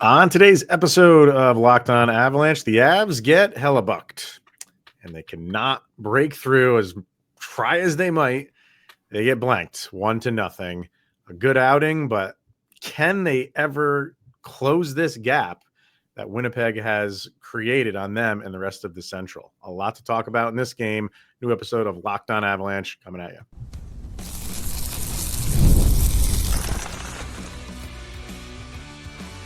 On today's episode of Locked On Avalanche, the Avs get Hellebuycked, and they cannot break through. As try as they might, they get blanked 1-0. A good outing, but can they ever close this gap that Winnipeg has created on them and the rest of the Central? A lot to talk about in this game. New episode of Locked On Avalanche coming at you.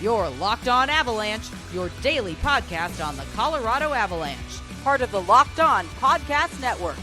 Your Locked On Avalanche, your daily podcast on the Colorado Avalanche. Part of the Locked On Podcast Network.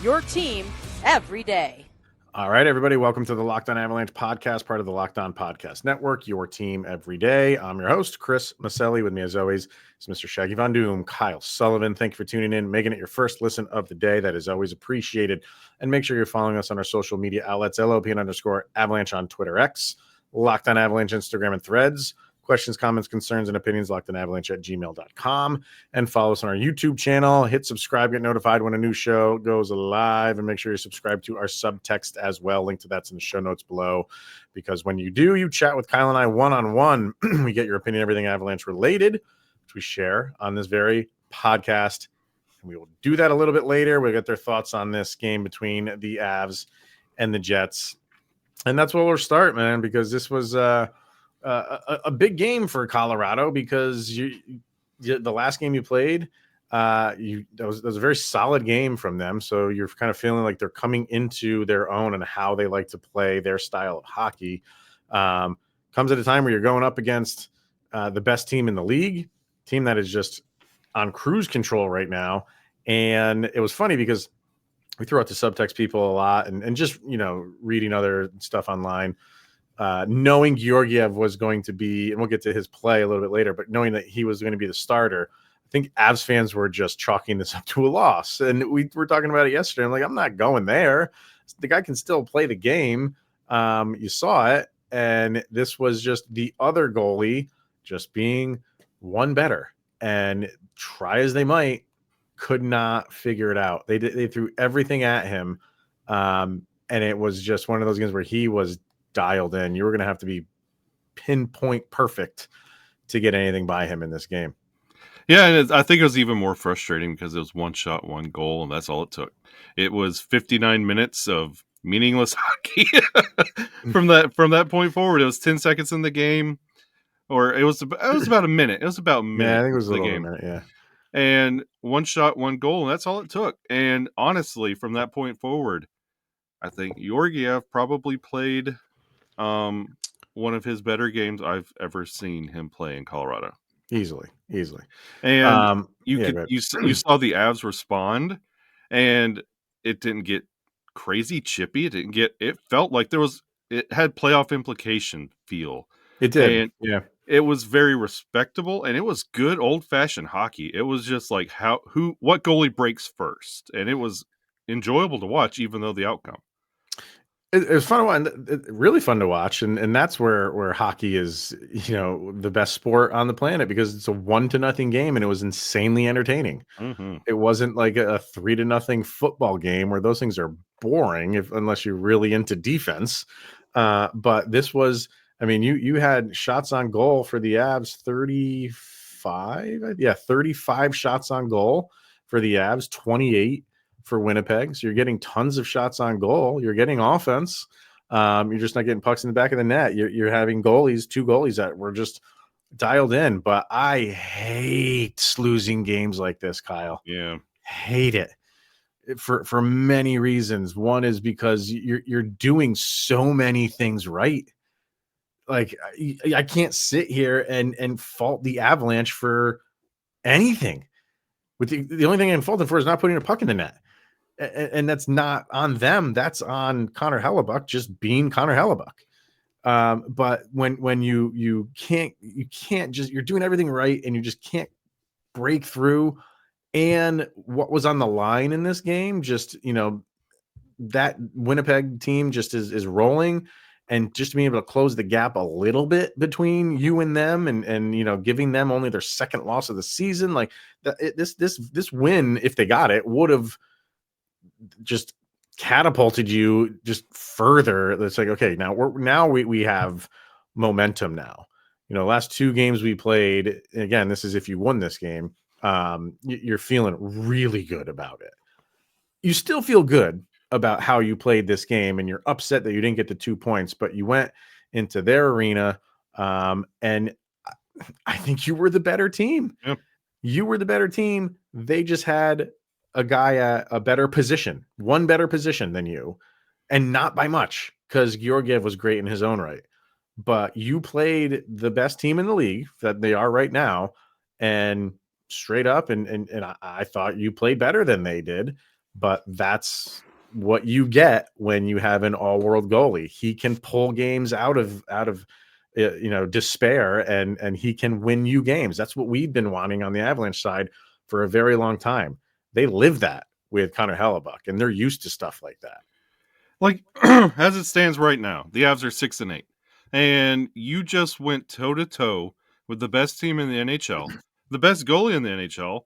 Your team every day. All right, everybody. Welcome to the Locked On Avalanche podcast, part of the Locked On Podcast Network, your team every day. I'm your host, Chris Maselli. With me, as always, is Mr. Shaggy Von Doom, Kyle Sullivan. Thank you for tuning in, making it your first listen of the day. That is always appreciated. And make sure you're following us on our social media outlets, LOPN_Avalanche on Twitter X, Locked On Avalanche Instagram and Threads. Questions, comments, concerns, and opinions, lockedonavalanche@gmail.com. And follow us on our YouTube channel. Hit subscribe, get notified when a new show goes live, and make sure you subscribe to our subtext as well. Link to that's in the show notes below, because when you do, you chat with Kyle and I one-on-one. We get your opinion, everything Avalanche related, which we share on this very podcast. And we will do that a little bit later. We'll get their thoughts on this game between the Avs and the Jets. And that's where we'll start, man, because this was a big game for Colorado, because the last game you played, that was a very solid game from them. So you're kind of feeling like they're coming into their own and how they like to play their style of hockey. Comes at a time where you're going up against the best team in the league, team that is just on cruise control right now. And it was funny because we threw out to subtext people a lot, and just, reading other stuff online. Knowing Georgiev was going to be, and we'll get to his play a little bit later, but knowing that he was going to be the starter, I think Avs fans were just chalking this up to a loss. And we were talking about it yesterday. I'm like, I'm not going there. The guy can still play the game. You saw it. And this was just the other goalie just being one better. And try as they might, could not figure it out. They threw everything at him. And it was just one of those games where he was dialed in. You were going to have to be pinpoint perfect to get anything by him in this game. Yeah, and I think it was even more frustrating because it was one shot, one goal, and that's all it took. It was 59 minutes of meaningless hockey from that point forward. It was 10 seconds in the game, or it was about a minute. It was about a minute. Yeah, I think it was the game. Minute, yeah. And one shot, one goal, and that's all it took. And honestly, from that point forward, I think Georgiev probably played one of his better games I've ever seen him play in Colorado. Easily. And you saw the Avs respond, and it didn't get crazy chippy. It felt like it had playoff implication feel. It did. And yeah. It was very respectable, and it was good old-fashioned hockey. It was just like what goalie breaks first, and it was enjoyable to watch, even though the outcome. It was fun to watch, really fun to watch, and that's where hockey is, the best sport on the planet, because it's a 1-0 game, and it was insanely entertaining. Mm-hmm. It wasn't like a 3-0 football game where those things are boring unless you're really into defense. But this was, you had shots on goal for the Avs, 35 shots on goal for the Avs, 28 for Winnipeg. So you're getting tons of shots on goal. You're getting offense. You're just not getting pucks in the back of the net. You're having two goalies that were just dialed in. But I hate losing games like this, Kyle. Yeah. Hate it for many reasons. One is because you're doing so many things right. Like, I can't sit here and fault the Avalanche for anything. With the only thing I'm faulting for is not putting a puck in the net. And that's not on them. That's on Connor Hellebuyck just being Connor Hellebuyck. But when you can't just, you're doing everything right and you just can't break through. And what was on the line in this game, just, that Winnipeg team just is rolling, and just being able to close the gap a little bit between you and them, and giving them only their second loss of the season. Like this win, if they got it, would have just catapulted you just further. It's like, okay, now we have momentum now. last 2 games we played, again, this is if you won this game, you're feeling really good about it. You still feel good about how you played this game, and you're upset that you didn't get the 2 points, but you went into their arena, and I think you were the better team. Yep. You were the better team. They just had a guy at a better position, one better position than you, and not by much, because Georgiev was great in his own right. But you played the best team in the league that they are right now, and straight up, and I thought you played better than they did. But that's what you get when you have an all-world goalie. He can pull games out of despair, and he can win you games. That's what we've been wanting on the Avalanche side for a very long time. They live that with Connor Hellebuyck, and they're used to stuff like that. Like, as it stands right now, the Avs are 6-8, and you just went toe to toe with the best team in the NHL, the best goalie in the NHL,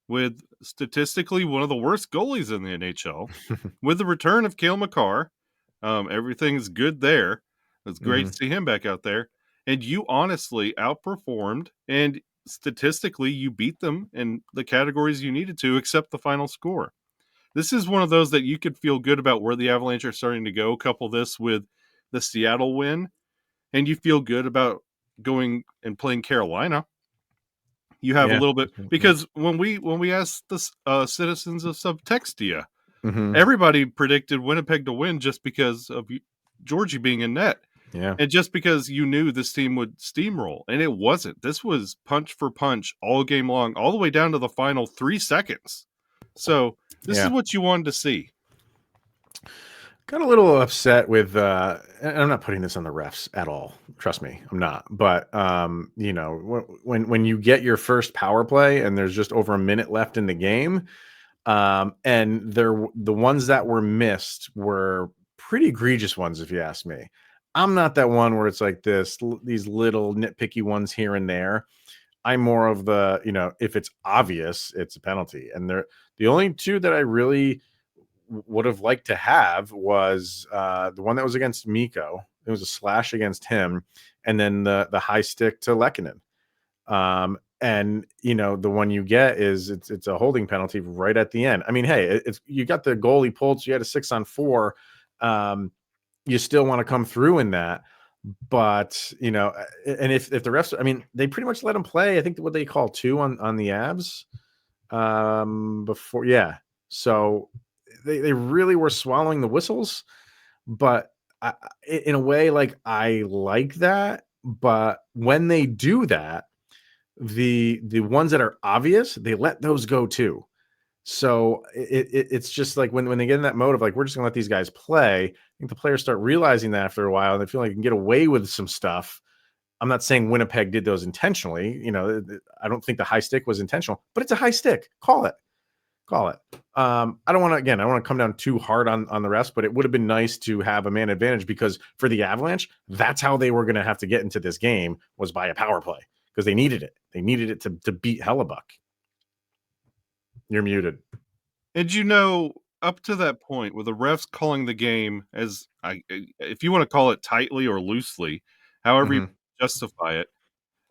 with statistically one of the worst goalies in the NHL, with the return of Cale Makar. Everything's good there. It's great to see him back out there. And you honestly outperformed, and statistically you beat them in the categories you needed to, except the final score. This is one of those that you could feel good about where the Avalanche are starting to go. Couple this with the Seattle win, and you feel good about going and playing Carolina. You have a little bit, because when we asked the citizens of Subtextia, everybody predicted Winnipeg to win just because of Georgie being in net. Yeah. And just because you knew this team would steamroll, and it wasn't. This was punch for punch all game long, all the way down to the final 3 seconds. So this is what you wanted to see. Got a little upset with, and I'm not putting this on the refs at all. Trust me, I'm not. But, when you get your first power play and there's just over a minute left in the game, and the ones that were missed were pretty egregious ones, if you ask me. I'm not that one where it's like these little nitpicky ones here and there. I'm more of the, if it's obvious, it's a penalty. And the only 2 that I really would have liked to have was the one that was against Mikko. It was a slash against him, and then the high stick to Lehkonen. And the one you get is it's a holding penalty right at the end. I mean, hey, you got the goalie pulled, so you had a 6-on-4. You still want to come through in that, but and if the refs, I mean, they pretty much let him play. I think what they call 2 on the Avs before, so they really were swallowing the whistles. But in a way, like, I like that. But when they do that, the ones that are obvious, they let those go too. So it's just like when they get in that mode of like, we're just gonna let these guys play, I think the players start realizing that after a while, and they feel like they can get away with some stuff. I'm not saying Winnipeg did those intentionally. I don't think the high stick was intentional, but it's a high stick. Call it. I don't want to come down too hard on the refs, but it would have been nice to have a man advantage, because for the Avalanche, that's how they were going to have to get into this game, was by a power play, because they needed it. They needed it to beat Hellebuyck. You're muted. And up to that point, with the refs calling the game as, if you want to call it tightly or loosely, however you justify it,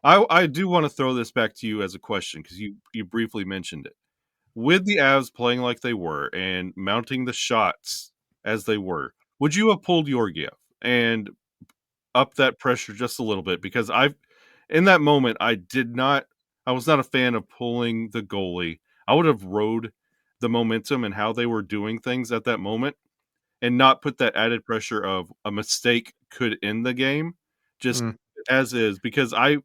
I do want to throw this back to you as a question, because you briefly mentioned it. With the Avs playing like they were and mounting the shots as they were, would you have pulled Georgiev and up that pressure just a little bit? Because in that moment, I was not a fan of pulling the goalie. I would have rode the momentum and how they were doing things at that moment, and not put that added pressure of a mistake could end the game, just as is. Because I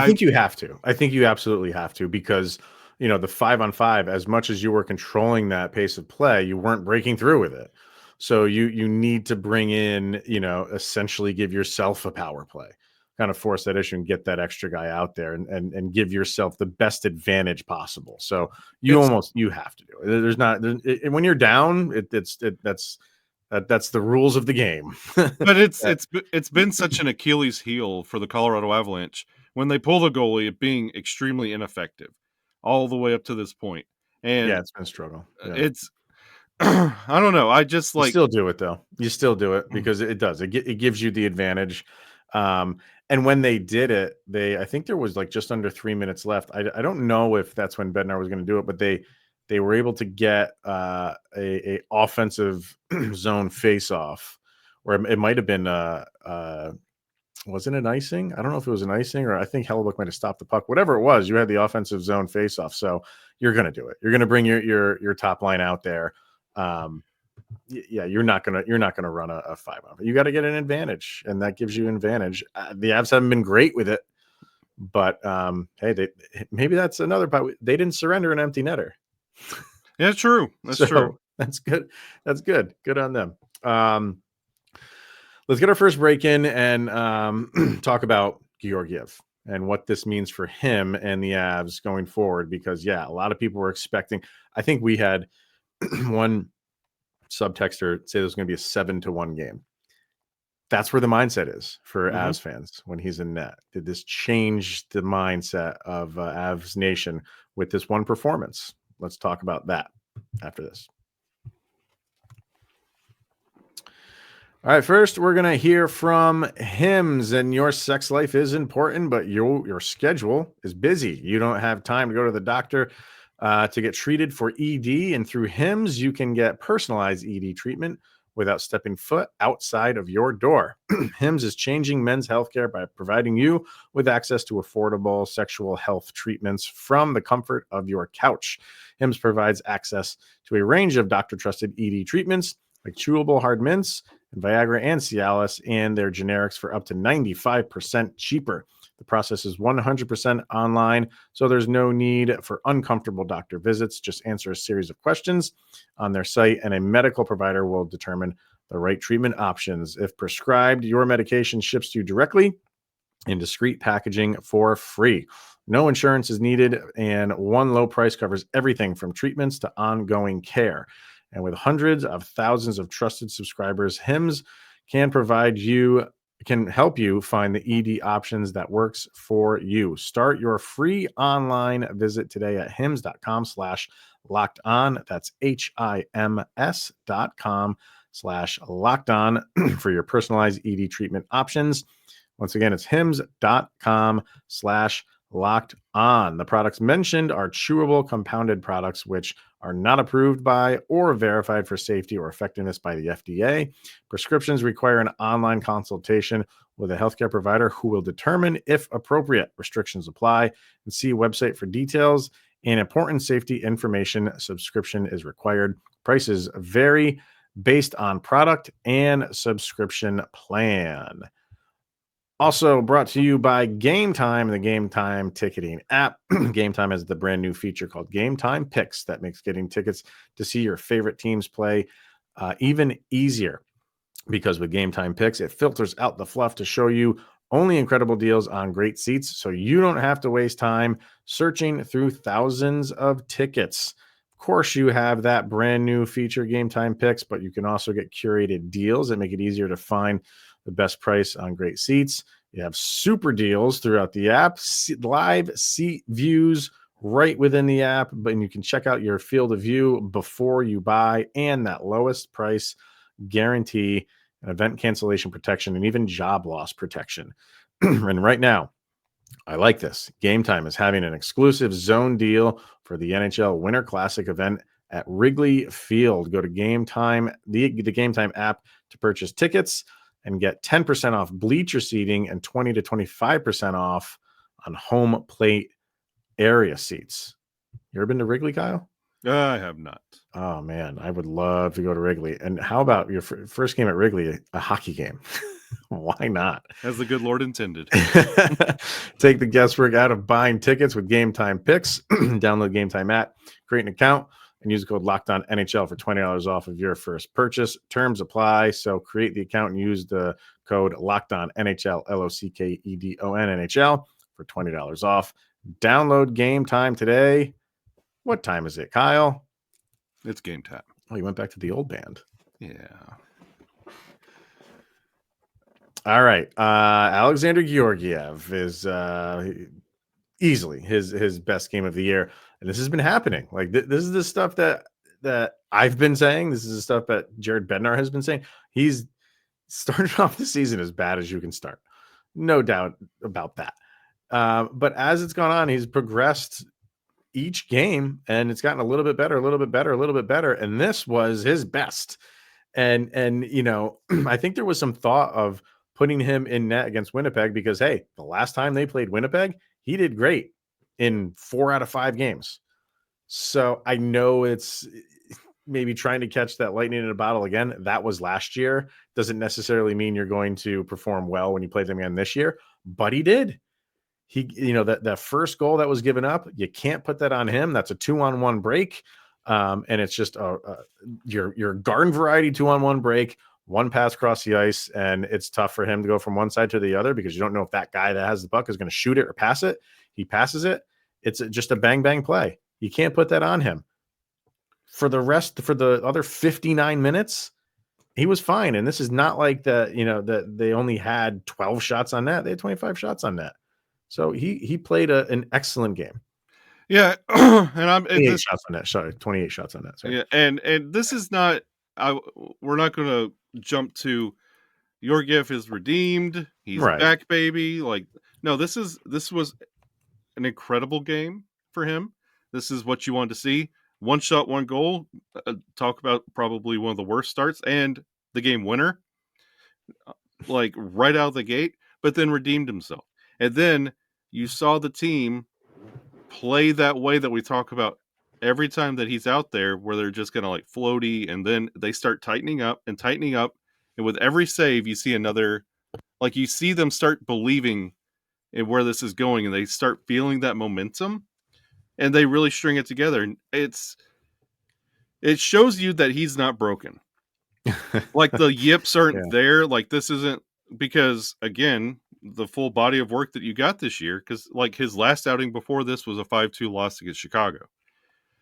think you have to. I think you absolutely have to, because the 5-on-5, as much as you were controlling that pace of play, you weren't breaking through with it. So you need to bring in, essentially give yourself a power play, kind of force that issue and get that extra guy out there, and give yourself the best advantage possible. So you have to do it. When you're down, that's the rules of the game. But it's been such an Achilles heel for the Colorado Avalanche when they pull the goalie, it being extremely ineffective all the way up to this point. And it's been a struggle. Yeah. It's I don't know. I just like, you still do it though. You still do it because it does. It gives you the advantage. And when they did it, I think there was like just under 3 minutes left. I don't know if that's when Bednar was going to do it, but they were able to get a offensive zone face-off, or it might have been wasn't it an icing? I don't know if it was an icing, or I think Hellebuyck might have stopped the puck. Whatever it was, you had the offensive zone face-off, so you're going to do it. You're going to bring your top line out there. Yeah, you're not gonna run a 5-on. You got to get an advantage, and that gives you an advantage. The Avs haven't been great with it, but hey, maybe that's another part. They didn't surrender an empty netter. Yeah, true. That's true. That's good. That's good. Good on them. Let's get our first break in and talk about Georgiev and what this means for him and the Avs going forward. Because, yeah, a lot of people were expecting. I think we had one subtexter say there's going to be a 7-1 game. That's where the mindset is for Avs fans when he's in net. Did this change the mindset of Avs Nation with this one performance? Let's talk about that after this. All right, first we're going to hear from Hims, and your sex life is important, but your schedule is busy. You don't have time to go to the doctor to get treated for ED, and through Hims, you can get personalized ED treatment without stepping foot outside of your door. Hims is changing men's healthcare by providing you with access to affordable sexual health treatments from the comfort of your couch. Hims provides access to a range of doctor-trusted ED treatments like chewable hard mints and Viagra and Cialis, and their generics for up to 95% cheaper. The process is 100% online, so there's no need for uncomfortable doctor visits. Just answer a series of questions on their site, and a medical provider will determine the right treatment options. If prescribed, your medication ships to you directly in discreet packaging for free. No insurance is needed, and one low price covers everything from treatments to ongoing care. And with hundreds of thousands of trusted subscribers, Hims can help you find the ED options that works for you. Start your free online visit today at hims.com/lockedon. That's HIMS.com/lockedon for your personalized ED treatment options. Once again, it's hims.com/lockedon. The products mentioned are chewable compounded products, which are not approved by or verified for safety or effectiveness by the FDA. Prescriptions require an online consultation with a healthcare provider who will determine if appropriate. Restrictions apply, and see website for details and important safety information. Subscription is required. Prices vary based on product and subscription plan. Also brought to you by Game Time, the Game Time ticketing app. Game Time has the brand new feature called Game Time Picks that makes getting tickets to see your favorite teams play even easier. Because with Game Time Picks, it filters out the fluff to show you only incredible deals on great seats, so you don't have to waste time searching through thousands of tickets. Of course, you have that brand new feature, Game Time Picks, but you can also get curated deals that make it easier to find the best price on great seats. You have super deals throughout the app, live seat views right within the app, but you can check out your field of view before you buy, and that lowest price guarantee, and event cancellation protection, and even job loss protection. And right now, I like this. Game Time is having an exclusive zone deal for the NHL Winter Classic event at Wrigley Field. Go to Game Time, the Game Time app, to purchase tickets and get 10% off bleacher seating and 20 to 25% off on home plate area seats. You ever been to Wrigley, Kyle? I have not. Oh, man, I would love to go to Wrigley. And how about your first game at Wrigley, a hockey game? Why not? As the good Lord intended. Take the guesswork out of buying tickets with Game Time Picks. Download Game Time app, create an account, and use the code LOCKEDONNHL for $20 off of your first purchase. Terms apply, so create the account and use the code LOCKEDONNHL, LOCKEDONNHL, for $20 off. Download Game Time today. What time is it, Kyle? It's game time. Oh, you went back to the old band. Yeah. All right. Alexander Georgiev is easily his best game of the year. And this has been happening. Like this is the stuff that I've been saying. This is the stuff that Jared Bednar has been saying. He's started off the season as bad as you can start. no doubt about that. But as it's gone on, he's progressed each game, and it's gotten a little bit better, a little bit better, a little bit better. And this was his best. And I think there was some thought of putting him in net against Winnipeg because, hey, the last time they played Winnipeg, he did great in 4 out of 5 games. So I know it's maybe trying to catch that lightning in a bottle again. That was last year. Doesn't necessarily mean you're going to perform well when you play them again this year, but he did. He, that first goal that was given up, you can't put that on him. That's a 2-on-1 break. And it's just your garden variety 2-on-1 break, one pass across the ice. And it's tough for him to go from one side to the other because you don't know if that guy that has the puck is going to shoot it or pass it. He passes it. It's just a bang, bang play. You can't put that on him. For the other 59 minutes, he was fine. And this is not like that they only had 12 shots on net. They had 25 shots on net. So he played an excellent game. Yeah, and 28 shots on net. Sorry, 28 shots on net. Sorry. Yeah, and this is not. We're not going to jump to Georgiev is redeemed. He's back, baby. Like, no, this was an incredible game for him. This is what you wanted to see. 1 shot, 1 goal. Talk about probably one of the worst starts and the game winner, like right out of the gate. But then redeemed himself. And then you saw the team play that way that we talk about every time that he's out there, where they're just going to like floaty, and then they start tightening up. And with every save, you see you see them start believing in where this is going, and they start feeling that momentum, and they really string it together. And it shows you that he's not broken. Like the yips aren't there. Like this isn't because, again, the full body of work that you got this year, because like his last outing before this was a 5-2 loss against Chicago.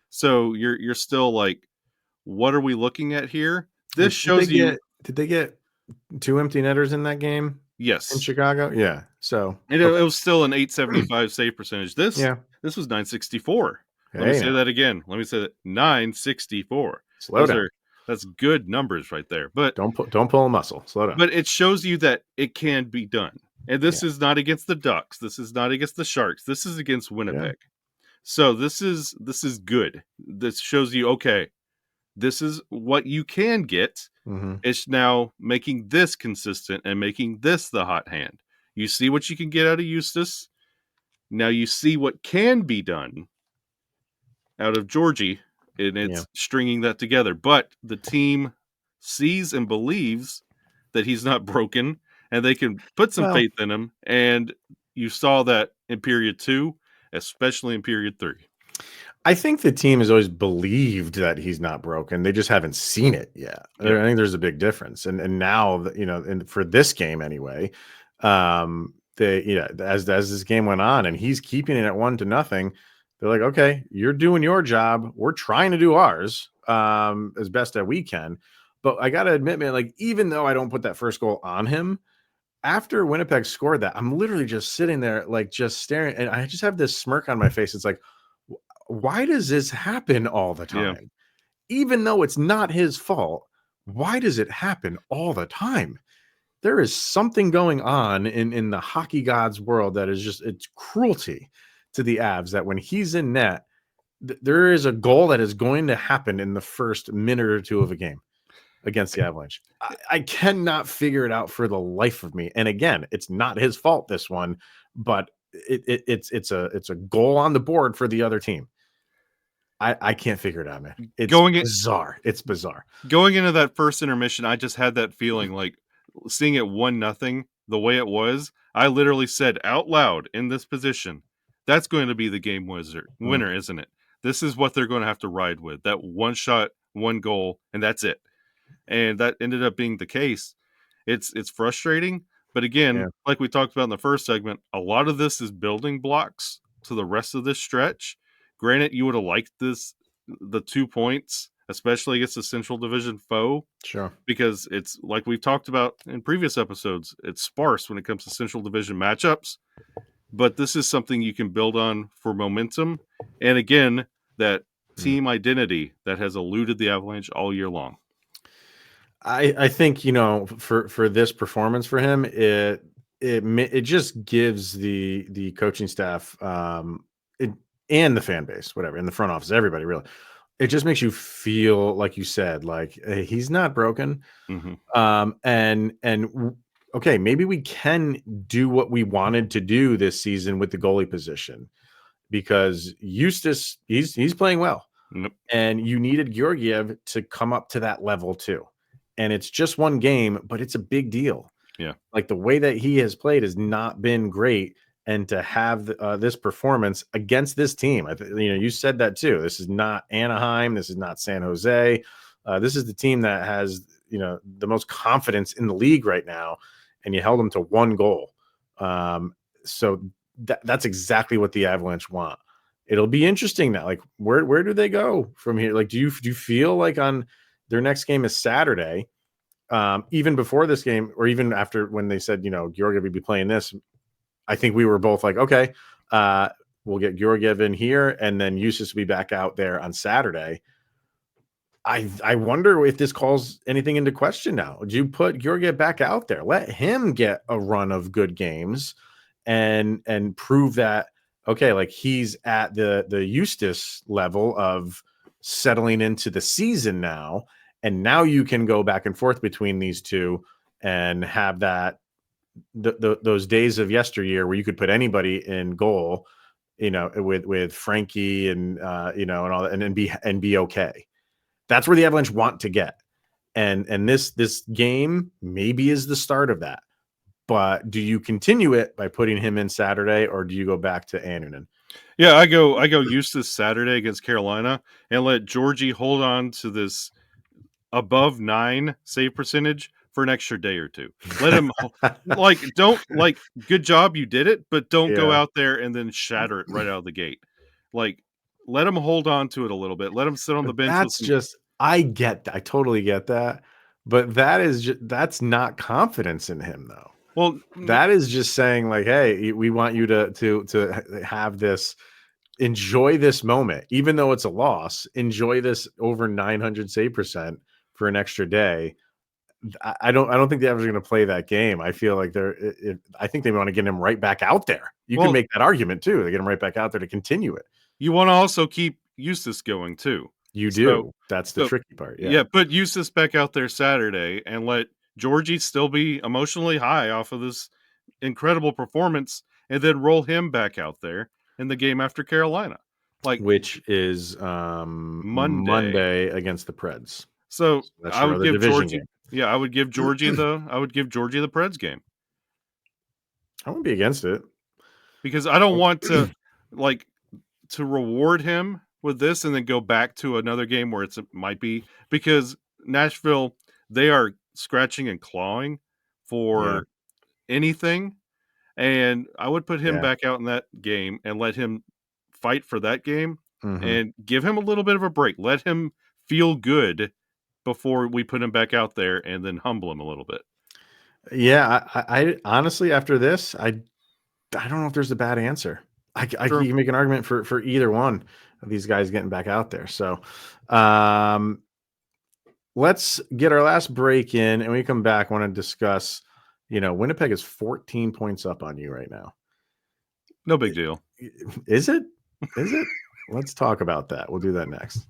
So you're still like, what are we looking at here? This shows you. Did they get 2 empty netters in that game? Yes, in Chicago. Yeah. So it was still an 875 save percentage. This was 964. Let me say that again. Let me say that 964. Slow down. That's good numbers right there. But don't pull a muscle. Slow down. But it shows you that it can be done. And this is not against the Ducks. This is not against the Sharks. This is against Winnipeg. Yeah. So this is good. This shows you, okay, this is what you can get. Mm-hmm. It's now making this consistent and making this the hot hand. You see what you can get out of Justus. Now you see what can be done out of Georgie, and it's stringing that together. But the team sees and believes that he's not broken, and they can put some faith in him. And you saw that in period 2, especially in period 3. I think the team has always believed that he's not broken. They just haven't seen it yet. Yeah. I think there's a big difference. And now, and for this game anyway, as this game went on and he's keeping it at 1-0, they're like, okay, you're doing your job. We're trying to do ours as best that we can. But I got to admit, man, like, even though I don't put that first goal on him, after Winnipeg scored that, I'm literally just sitting there, like, just staring. And I just have this smirk on my face. It's like, why does this happen all the time? Yeah. Even though it's not his fault, why does it happen all the time? There is something going on in the hockey gods world that is just, it's cruelty to the Avs that when he's in net, there is a goal that is going to happen in the first minute or 2 of a game against the Avalanche. I cannot figure it out for the life of me. And again, it's not his fault, this one, but it's a goal on the board for the other team. I can't figure it out, man. It's bizarre. It's bizarre. Going into that first intermission, I just had that feeling, like seeing it 1-0 the way it was. I literally said out loud in this position, that's going to be the game winner, isn't it? This is what they're going to have to ride with. That 1 shot, 1 goal, and that's it. And that ended up being the case. It's frustrating. But again, like we talked about in the first segment, a lot of this is building blocks to the rest of this stretch. Granted, you would have liked the 2 points, especially against a Central Division foe. Sure. Because it's like we've talked about in previous episodes, it's sparse when it comes to Central Division matchups. But this is something you can build on for momentum. And again, that team identity that has eluded the Avalanche all year long. I think, for this performance for him, it just gives the coaching staff and the fan base, whatever, in the front office, everybody really. It just makes you feel like you said, like, hey, he's not broken. Okay, maybe we can do what we wanted to do this season with the goalie position, because Justus, he's playing well. Yep. And you needed Georgiev to come up to that level too. And it's just one game, but it's a big deal. Yeah. Like the way that he has played has not been great. And to have this performance against this team, you said that too. This is not Anaheim. This is not San Jose. This is the team that has, the most confidence in the league right now. And you held them to 1 goal. So that's exactly what the Avalanche want. It'll be interesting now. Like, where do they go from here? Like, do you feel like on their next game is Saturday, even before this game, or even after when they said, Georgiev would be playing this, I think we were both like, okay, we'll get Georgiev in here, and then Justus will be back out there on Saturday. I wonder if this calls anything into question now. Do you put Georgiev back out there? Let him get a run of good games and prove that, okay, like he's at the Justus level of settling into the season now. And now you can go back and forth between these two and have that those days of yesteryear where you could put anybody in goal, with Frankie and and all that, and be okay. That's where the Avalanche want to get. And this game maybe is the start of that. But do you continue it by putting him in Saturday, or do you go back to Annunen? Yeah, I go Justus Saturday against Carolina and let Georgie hold on to this above 9 save percentage for an extra day or two. Let him good job, you did it, but don't go out there and then shatter it right out of the gate. Like, let him hold on to it a little bit. Let him sit on the bench. I totally get that, but that's not confidence in him though. Well, that is just saying like, hey, we want you to have this, enjoy this moment, even though it's a loss. Enjoy this over 900 save percent for an extra day. I don't think the Avalanche are going to play that game. I feel like I think they want to get him right back out there. You can make that argument too. They get him right back out there to continue it. You want to also keep Justus going too. You do. That's the tricky part. Yeah, put Justus back out there Saturday and let Georgie still be emotionally high off of this incredible performance, and then roll him back out there in the game after Carolina, which is Monday against the Preds. So I would give Georgie. Yeah, I would give Georgie the Preds game. I won't be against it, because I don't want to to reward him with this and then go back to another game where it might be, because Nashville, they are scratching and clawing for anything, and I would put him back out in that game and let him fight for that game and give him a little bit of a break. Let him feel good before we put him back out there and then humble him a little bit. Yeah, I honestly, after this, I don't know if there's a bad answer. I can make an argument for either one of these guys getting back out there. So let's get our last break in, and when we come back, I want to discuss, Winnipeg is 14 points up on you right now. No big deal. Is it? Is it? Let's talk about that. We'll do that next.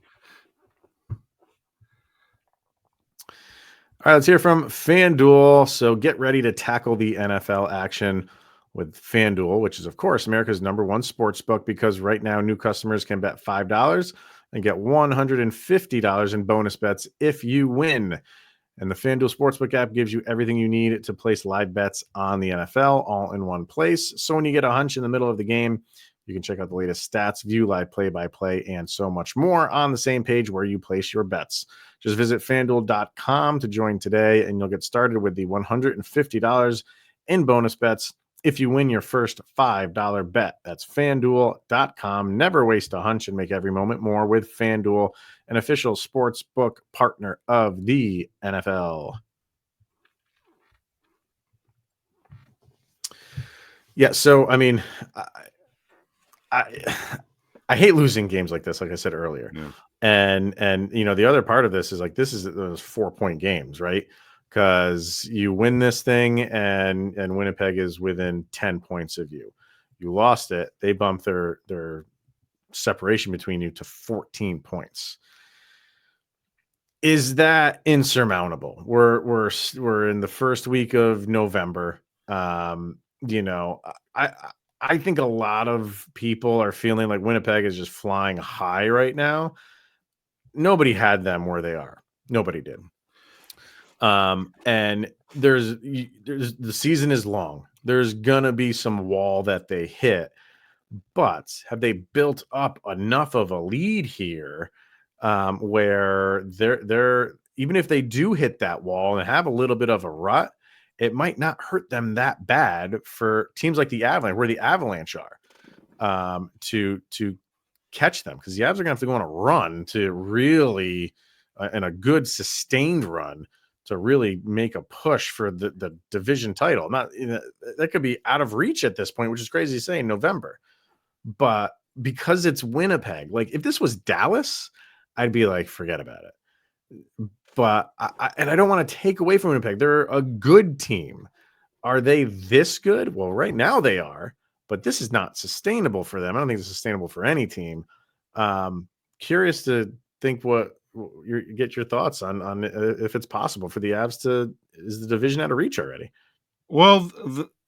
All right, let's hear from FanDuel. So get ready to tackle the NFL action with FanDuel, which is, of course, America's #1 sports book, because right now new customers can bet $5 and get $150 in bonus bets if you win. And the FanDuel Sportsbook app gives you everything you need to place live bets on the NFL all in one place. So when you get a hunch in the middle of the game, you can check out the latest stats, view live play-by-play, and so much more on the same page where you place your bets. Just visit FanDuel.com to join today, and you'll get started with the $150 in bonus bets if you win your first $5 bet. That's FanDuel.com. Never waste a hunch and make every moment more with FanDuel, an official sports book partner of the NFL. Yeah, so, I mean, I hate losing games like this, like I said earlier. Yeah. And the other part of this is like, this is those 4-point games, right? because you win this thing and Winnipeg is within 10 points of you. You lost it. They bumped their separation between you to 14 points. Is that insurmountable? We're in the first week of November. You know, I think a lot of people are feeling like Winnipeg is just flying high right now. Nobody had them where they are. Nobody did. And there's the season is long. There's gonna be some wall that they hit, but have they built up enough of a lead here where they're even if they do hit that wall and have a little bit of a rut, it might not hurt them that bad for teams like the Avalanche, where the Avalanche are, to catch them, because the Avs are gonna have to go on a run to really and a good sustained run to really make a push for the division title. Not that could be out of reach at this point, which is crazy to say in November. But because it's Winnipeg, like if this was Dallas, I'd be like, forget about it. But I don't want to take away from Winnipeg. They're a good team. Are they this good? Well, right now they are, but this is not sustainable for them. I don't think it's sustainable for any team. Curious to think get your thoughts on if it's possible for the Avs is the division out of reach already? Well,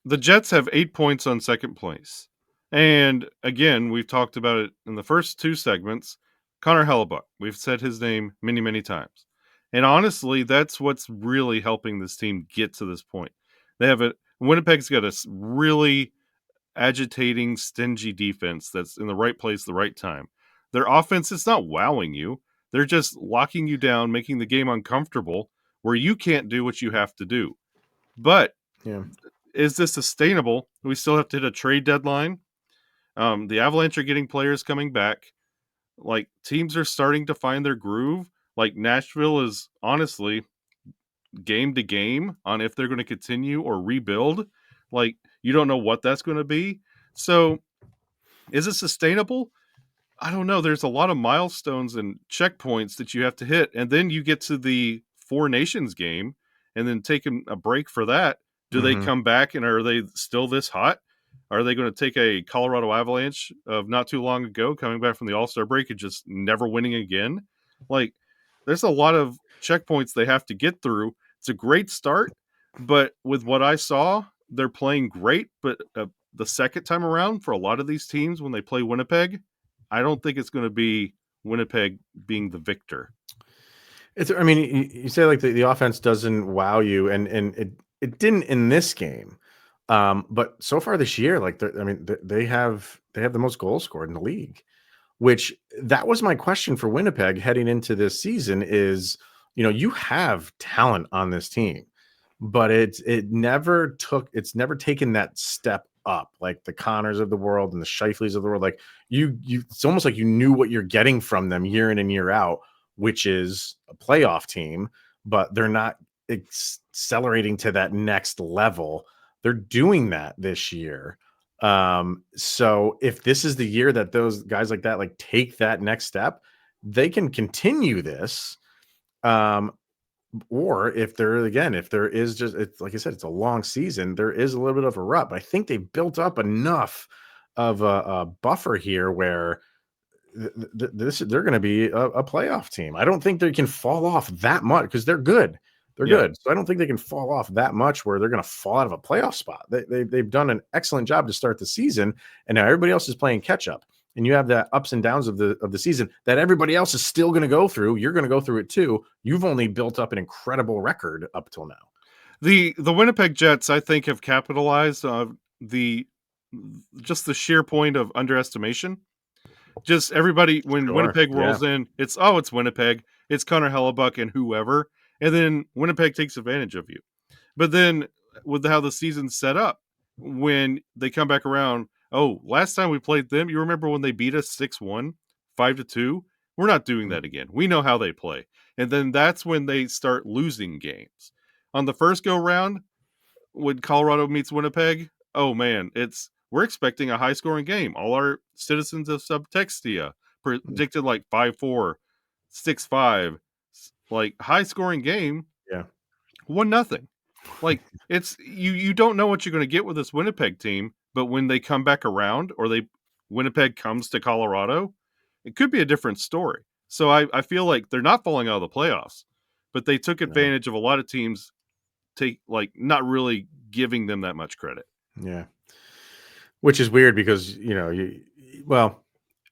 the Jets have 8 points on second place. And again, we've talked about it in the first two segments. Connor Hellebuyck, we've said his name many, many times. And honestly, that's what's really helping this team get to this point. Winnipeg's got a really agitating, stingy defense that's in the right place, the right time. Their offense is not wowing you. They're just locking you down, making the game uncomfortable where you can't do what you have to do. But is this sustainable? We still have to hit a trade deadline. The Avalanche are getting players coming back. Like, teams are starting to find their groove. Like, Nashville is honestly game to game on if they're going to continue or rebuild. Like, you don't know what that's going to be. So is it sustainable? I don't know. There's a lot of milestones and checkpoints that you have to hit. And then you get to the Four Nations game and then taking a break for that. Do they come back and are they still this hot? Are they going to take a Colorado Avalanche of not too long ago coming back from the All-Star break and just never winning again? Like, there's a lot of checkpoints they have to get through. It's a great start, but with what I saw, they're playing great. But the second time around for a lot of these teams when they play Winnipeg, I don't think it's going to be Winnipeg being the victor. I mean, you say like the offense doesn't wow you, and it didn't in this game. But so far this year, like they have the most goals scored in the league, which that was my question for Winnipeg heading into this season is, you have talent on this team, but it's never taken that step up, like the Connors of the world and the Scheifeleys of the world. Like it's almost like you knew what you're getting from them year in and year out, which is a playoff team, but they're not accelerating to that next level. They're doing that this year. So if this is the year that those guys like that, like take that next step, they can continue this. Or if there is just, it's like I said, it's a long season, there is a little bit of a rut, but I think they built up enough of a buffer here where they're going to be a playoff team. I don't think they can fall off that much because they're good. They're good. So I don't think they can fall off that much where they're going to fall out of a playoff spot. They've done an excellent job to start the season, and now everybody else is playing catch up. And you have the ups and downs of the season that everybody else is still going to go through. You're going to go through it too. You've only built up an incredible record up till now. The Winnipeg Jets, I think, have capitalized on the sheer point of underestimation. Just everybody, when Winnipeg rolls in, it's Winnipeg, it's Connor Hellebuyck and whoever, and then Winnipeg takes advantage of you. But then with how the season's set up, when they come back around, last time we played them, you remember when they beat us 6-1, 5-2? We're not doing that again. We know how they play. And then that's when they start losing games. On the first go-round, when Colorado meets Winnipeg, we're expecting a high-scoring game. All our citizens of Subtextia predicted like 5-4, 6-5, like high-scoring game. Yeah. 1-0. Like, it's you don't know what you're going to get with this Winnipeg team, but when they come back around, or Winnipeg comes to Colorado, it could be a different story. So I feel like they're not falling out of the playoffs, but they took advantage of a lot of teams not really giving them that much credit. Yeah. Which is weird because, you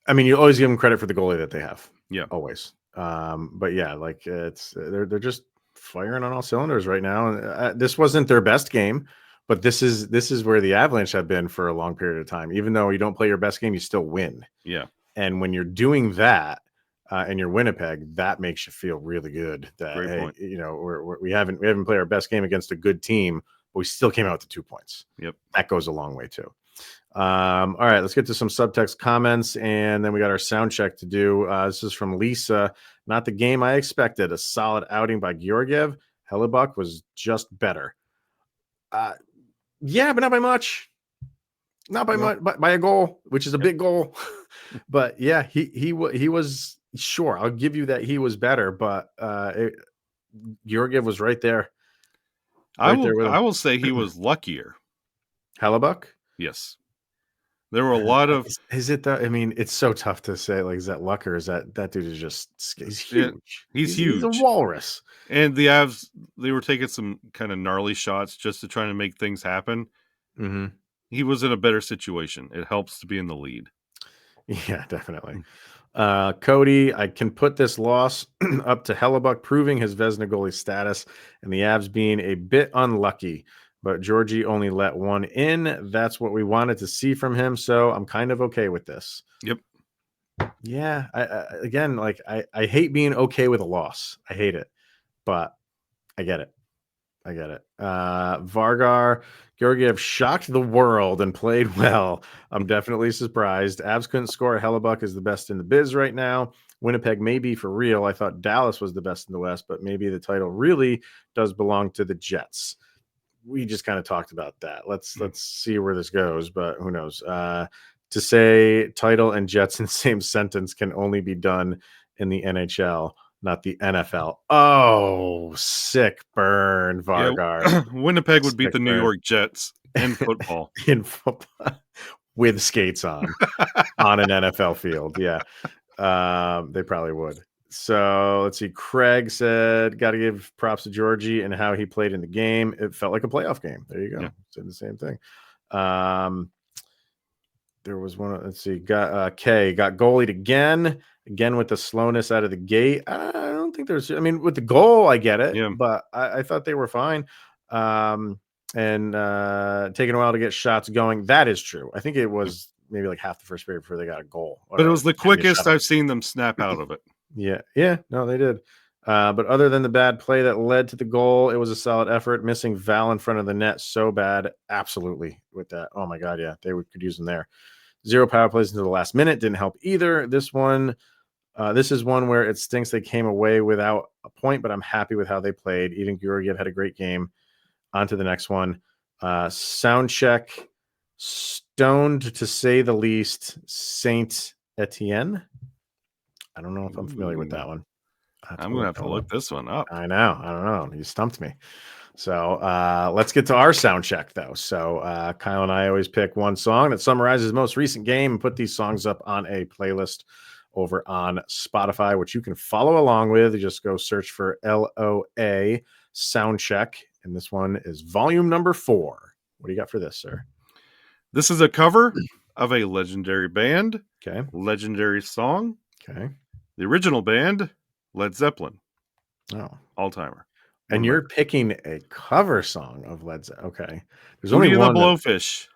always give them credit for the goalie that they have. Yeah. Always. But yeah, like they're just firing on all cylinders right now. This wasn't their best game, but this is where the Avalanche have been for a long period of time. Even though you don't play your best game, you still win. Yeah. And when you're doing that, and you're Winnipeg, that makes you feel really good. That Great point. We haven't played our best game against a good team, but we still came out with the 2 points. Yep, that goes a long way too. All right, let's get to some subtext comments, and then we got our sound check to do. This is from Lisa. Not the game I expected. A solid outing by Georgiev. Hellebuyck was just better. Yeah, but not by much. Not by much, by a goal, which is a big goal. But yeah, he was. Sure, I'll give you that he was better, but Georgiev was right there. I will say he was luckier. Hellebuyck? Yes. There were a lot of... Is it that? I mean, it's so tough to say. Like, is that luck, or is that dude is just... He's huge. He's huge. He's a walrus. And the Avs, they were taking some kind of gnarly shots just to try to make things happen. Mm-hmm. He was in a better situation. It helps to be in the lead. Yeah, definitely. Cody, I can put this loss up to Hellebuyck proving his Vezina goalie status and the Avs being a bit unlucky, but Georgie only let one in. That's what we wanted to see from him, so I'm kind of okay with this. Yep. Yeah, I hate being okay with a loss. I hate it, but I get it. Vargar, Georgiev shocked the world and played well. I'm definitely surprised. Avs couldn't score. Hellebuyck is the best in the biz right now. Winnipeg may be for real. I thought Dallas was the best in the West, but maybe the title really does belong to the Jets. We just kind of talked about that. Let's see where this goes, but who knows? To say title and Jets in the same sentence can only be done in the NHL, not the NFL. Oh, sick burn, Vargar. Yeah, Winnipeg would beat the New York Jets in football. In football with skates on an NFL field. Yeah. They probably would. So let's see. Craig said, got to give props to Georgie and how he played in the game. It felt like a playoff game. There you go. Yeah. Said the same thing. There was one. Let's see. Got goalied again with the slowness out of the gate. I don't think there's. I mean, with the goal, I get it. Yeah. But I thought they were fine. And taking a while to get shots going. That is true. I think it was maybe like half the first period before they got a goal. But it was the quickest I've seen them snap out of it. Yeah. No, they did. But other than the bad play that led to the goal, it was a solid effort. Missing Val in front of the net so bad. Absolutely with that. Oh my God, yeah, they could use them there. 0 power plays into the last minute didn't help either. This is one where it stinks they came away without a point, but I'm happy with how they played. Even Georgiev had a great game. On to the next one. Sound check. Stoned to say the least. Saint Etienne. I don't know if I'm familiar with that one. I'm going to have to look this one up. I know. I don't know. You stumped me. So let's get to our sound check, though. So Kyle and I always pick one song that summarizes the most recent game and put these songs up on a playlist over on Spotify, which you can follow along with. You just go search for LOA sound check. And this one is volume number 4. What do you got for this, sir? This is a cover of a legendary band. Okay. Legendary song. Okay. The original band, Led Zeppelin. Oh. All-timer. And you're picking a cover song of Led Zeppelin. Okay. There's only one. The Blowfish.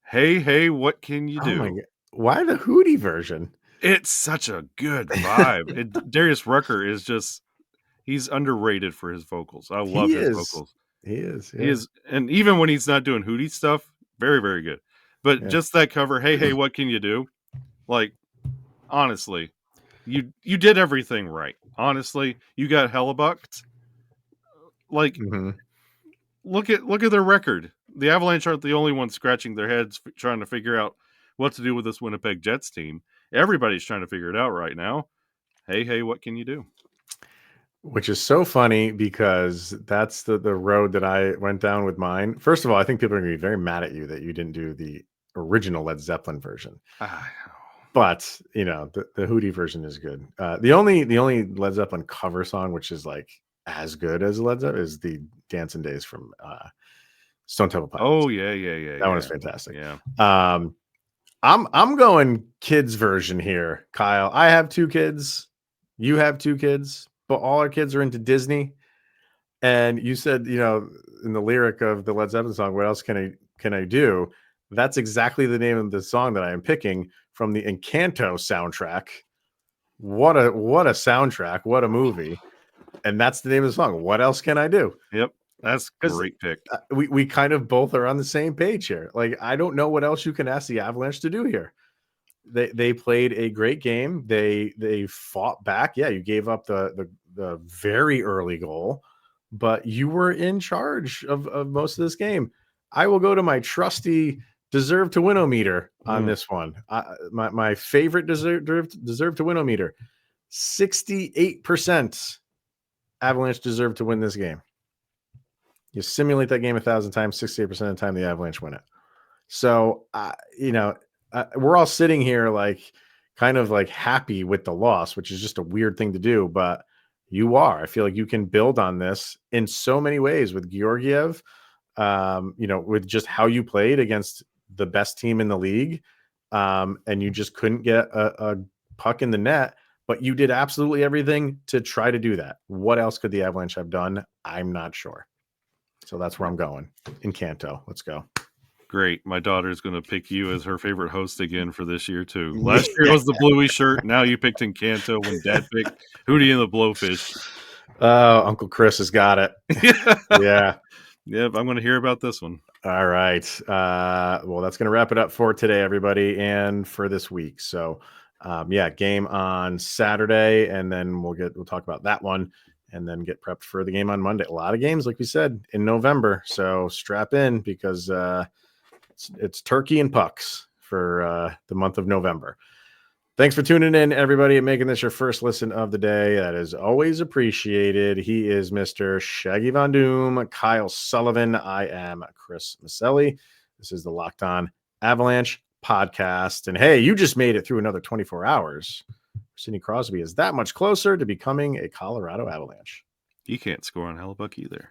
Hey, what can you do? Oh my God. Why the Hootie version? It's such a good vibe. Darius Rucker is just, he's underrated for his vocals. I love his vocals. He is. Yeah. He is. And even when he's not doing Hootie stuff, very, very good. But just that cover, hey, what can you do? Like, honestly, you did everything right. Honestly, you got Hellebuyck. Like, look at their record. The Avalanche aren't the only ones scratching their heads trying to figure out what to do with this Winnipeg Jets team. Everybody's trying to figure it out right now. Hey, what can you do? Which is so funny because that's the road that I went down with mine. First of all, I think people are going to be very mad at you that you didn't do the original Led Zeppelin version. But the Hootie version is good. The only Led Zeppelin cover song which is like as good as Led Zeppelin is the Dancing Days from Stone Temple Pilots. Oh yeah. That one is fantastic. Yeah. I'm going kids version here, Kyle. I have 2 kids. You have 2 kids, but all our kids are into Disney. And you said, in the lyric of the Led Zeppelin song, what else can I do? That's exactly the name of the song that I am picking from the Encanto soundtrack. What a soundtrack, what a movie. And that's the name of the song. What else can I do? Yep. That's a great pick. We kind of both are on the same page here. Like, I don't know what else you can ask the Avalanche to do here. They played a great game. They fought back. Yeah, you gave up the very early goal, but you were in charge of most of this game. I will go to my trusty deserve to win-o-meter on this one. My favorite deserve to win-o-meter. 68% Avalanche deserve to win this game. You simulate that game 1,000 times, 68% of the time the Avalanche win it. So, we're all sitting here like kind of like happy with the loss, which is just a weird thing to do, but you are. I feel like you can build on this in so many ways with Georgiev, with just how you played against the best team in the league, and you just couldn't get a puck in the net, but you did absolutely everything to try to do that. What else could the Avalanche have done? I'm not sure. So that's where I'm going. Encanto. Let's go. Great. My daughter's going to pick you as her favorite host again for this year, too. Last year was the Bluey shirt. Now you picked Encanto when Dad picked Hootie and the Blowfish. Uncle Chris has got it. Yeah. Yep. I'm going to hear about this one. All right. Well, that's going to wrap it up for today, everybody, and for this week. So, game on Saturday, and then we'll talk about that one, and then get prepped for the game on Monday. A lot of games, like we said, in November. So strap in because it's turkey and pucks for the month of November. Thanks for tuning in, everybody, and making this your first listen of the day. That is always appreciated. He is Mr. Shaggy Von Doom, Kyle Sullivan. I am Chris Maselli. This is the Locked On Avalanche podcast. And hey, you just made it through another 24 hours. Sidney Crosby is that much closer to becoming a Colorado Avalanche. He can't score on Hellebuyck either.